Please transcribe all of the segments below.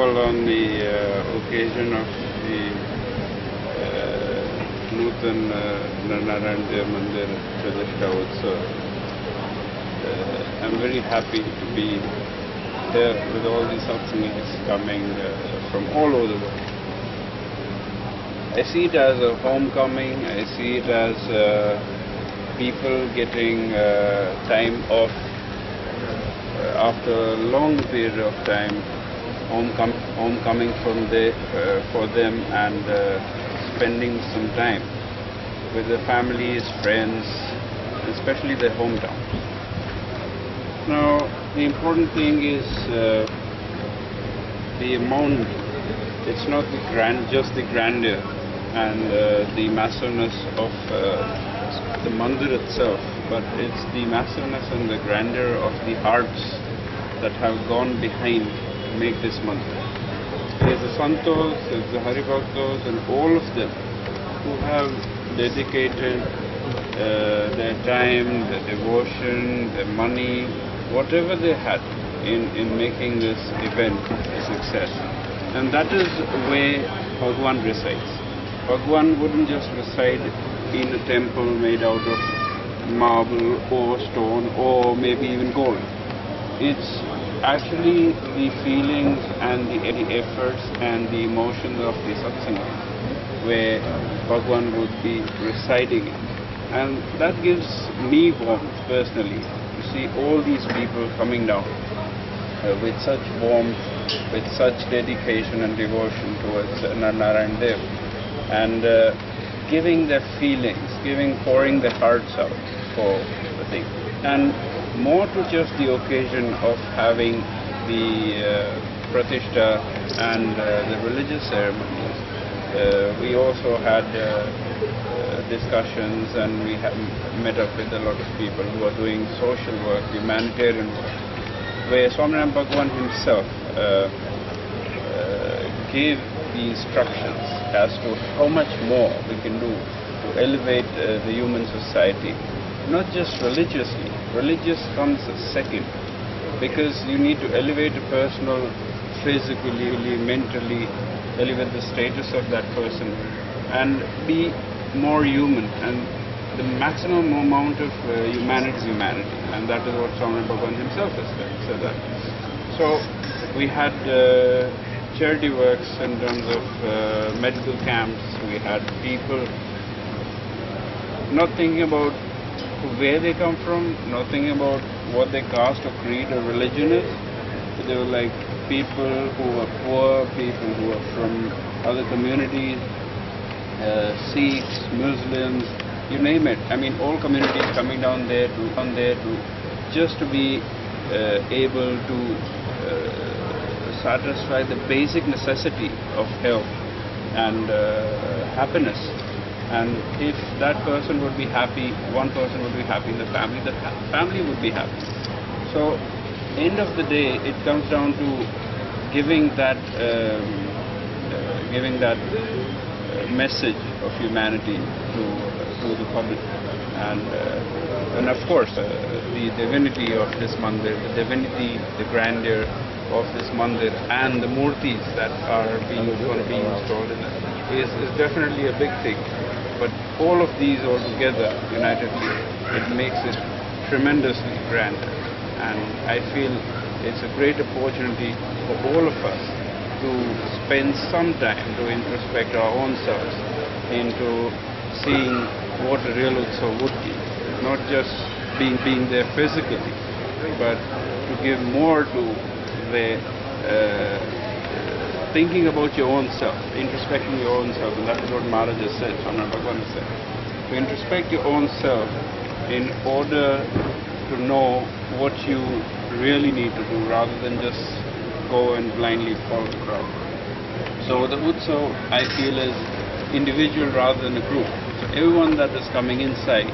all, on the occasion of the nutan Narayan mandir Pratishta, I'm very happy to be here with all these satsangis coming from all over the world. I see it as a homecoming. I see it as people getting time off after a long period of time, homecoming from for them, and spending some time with their families, friends, especially their hometowns. Now, the important thing is the amount. It's not just the grandeur and the massiveness of the mandir itself, but it's the massiveness and the grandeur of the hearts that have gone behind to make this mandir. There's the santos, there's the haribhaktos, and all of them who have dedicated their time, their devotion, their money, whatever they had in making this event a success. And that is where Bhagwan resides. Bhagwan wouldn't just reside in a temple made out of marble or stone or maybe even gold. It's actually the feelings and the efforts and the emotions of the satsanga where Bhagwan would be residing in. And that gives me warmth personally to see all these people coming down with such warmth, with such dedication and devotion towards Narayan Dev, and giving their feelings, pouring their hearts out for the thing. And more to just the occasion of having the Pratishtha and the religious ceremonies. We also had discussions, and we have met up with a lot of people who are doing social work, humanitarian work, where Swaminarayan Bhagwan himself gave the instructions as to how much more we can do to elevate the human society, not just religiously. Religious comes second, because you need to elevate a personal, physically, mentally, elevate the status of that person and be more human, and the maximum amount of humanity is humanity, and that is what Swaminarayan Bhagwan himself has said that. So we had charity works in terms of medical camps. We had people not thinking about where they come from, not thinking about what their caste or creed or religion is. They were like people who are poor, people who are from other communities, Sikhs, Muslims, you name it. I mean, all communities coming down there to just to be able to satisfy the basic necessity of health and happiness. And if that person would be happy, one person would be happy in the family would be happy. So, end of the day, it comes down to giving that message of humanity to the public, and of course the divinity of this mandir, the divinity, the grandeur of this mandir, and the murtis that are being installed in it is definitely a big thing. But all of these all together, unitedly, it makes it tremendously grand. And I feel it's a great opportunity for all of us to spend some time to introspect our own selves into seeing what a real utsav would be. Not just being there physically, but to give more to the thinking about your own self, introspecting your own self, and that is what Maharaj has said, Swaminarayan Bhagwan has said. To introspect your own self in order to know what you really need to do, rather than just go and blindly follow the crowd. So the utsav, I feel, is individual rather than a group. So everyone that is coming inside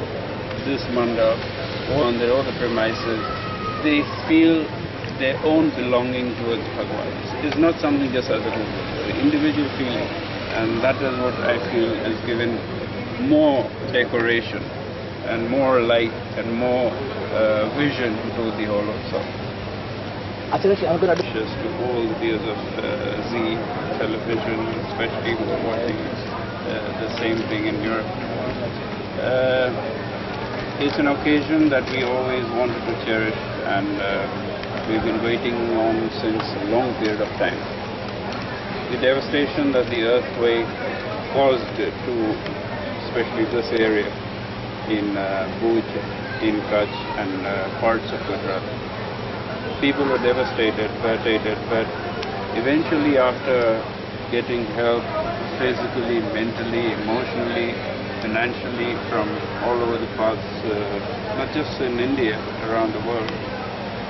this mandap or on their other premises, they feel their own belonging towards Bhagwan. It's not something just as a group, it's an individual feeling, and that is what I feel is given more decoration and more light and more vision to the whole of South. Acharya Mahrarjshri, Just to all the viewers of Z television, especially who are watching the same thing in Europe. It's an occasion that we always wanted to cherish, and we've been waiting on since a long period of time. The devastation that the earthquake caused to especially this area in Bhuj, in Kutch and parts of Gujarat. People were devastated, but eventually after getting help physically, mentally, emotionally, financially from all over the parts, not just in India, around the world,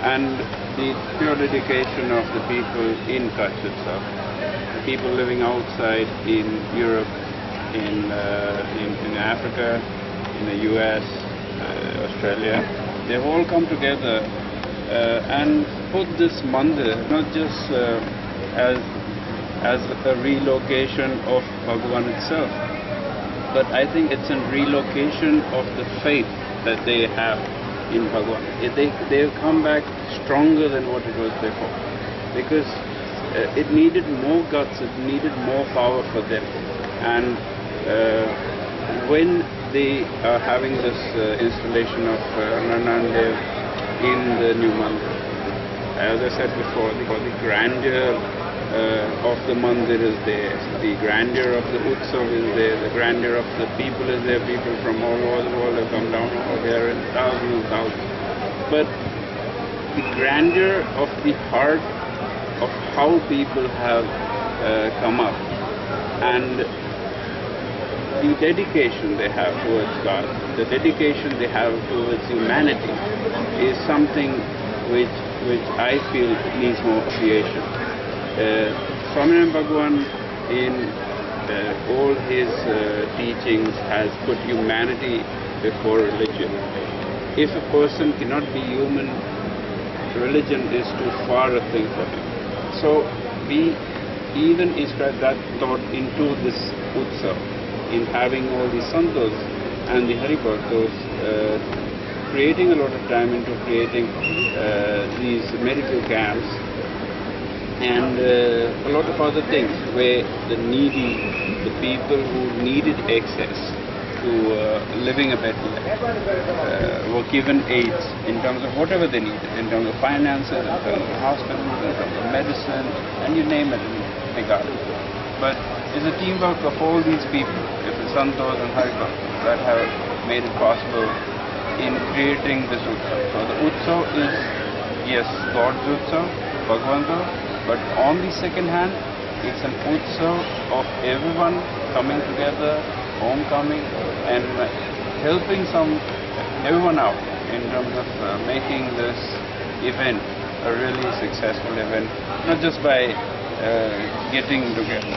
and the pure dedication of the people in Kutch itself, the people living outside in Europe, in Africa, in the US, Australia, they've all come together and put this mandir not just as a relocation of Bhagwan itself, but I think it's a relocation of the faith that they have in Bhagwan. They've come back stronger than what it was before, because it needed more guts, it needed more power for them. And when they are having this installation of Narayan in the new mandir, as I said before, the grandeur of the mandir is there, the grandeur of the utsav is there, the grandeur of the people is there. People from all over the world have come down over here in thousands and thousands. But the grandeur of the heart of how people have come up, and the dedication they have towards God, the dedication they have towards humanity, is something which I feel needs more appreciation. Swaminarayan Bhagwan in all his teachings has put humanity before religion. If a person cannot be human, religion is too far a thing for him. So we even inscribe that thought into this utsav, in having all the santos and the haribhaktos, creating a lot of time into creating these medical camps and a lot of other things where the needy, the people who needed access to living a better life, were given aids in terms of whatever they needed, in terms of finances, in terms of hospitals, in terms of medicine, and you name it, they got it. But it's a teamwork of all these people, the santos and haribhaktos, that have made it possible in creating this utsav. So the utsav is, yes, God's utsav, Bhagwan's utsav, but on the second hand, it's an utsav of everyone coming together, homecoming, and helping everyone out in terms of making this event a really successful event, not just by getting together.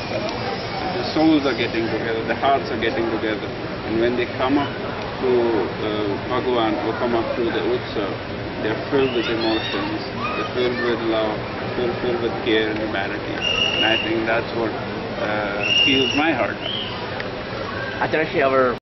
The souls are getting together, the hearts are getting together, and when they come up to Bhagwan or come up to the utsav, they're filled with emotions, they're filled with love, filled with care and humanity, and I think that's what fills my heart. Acharya, our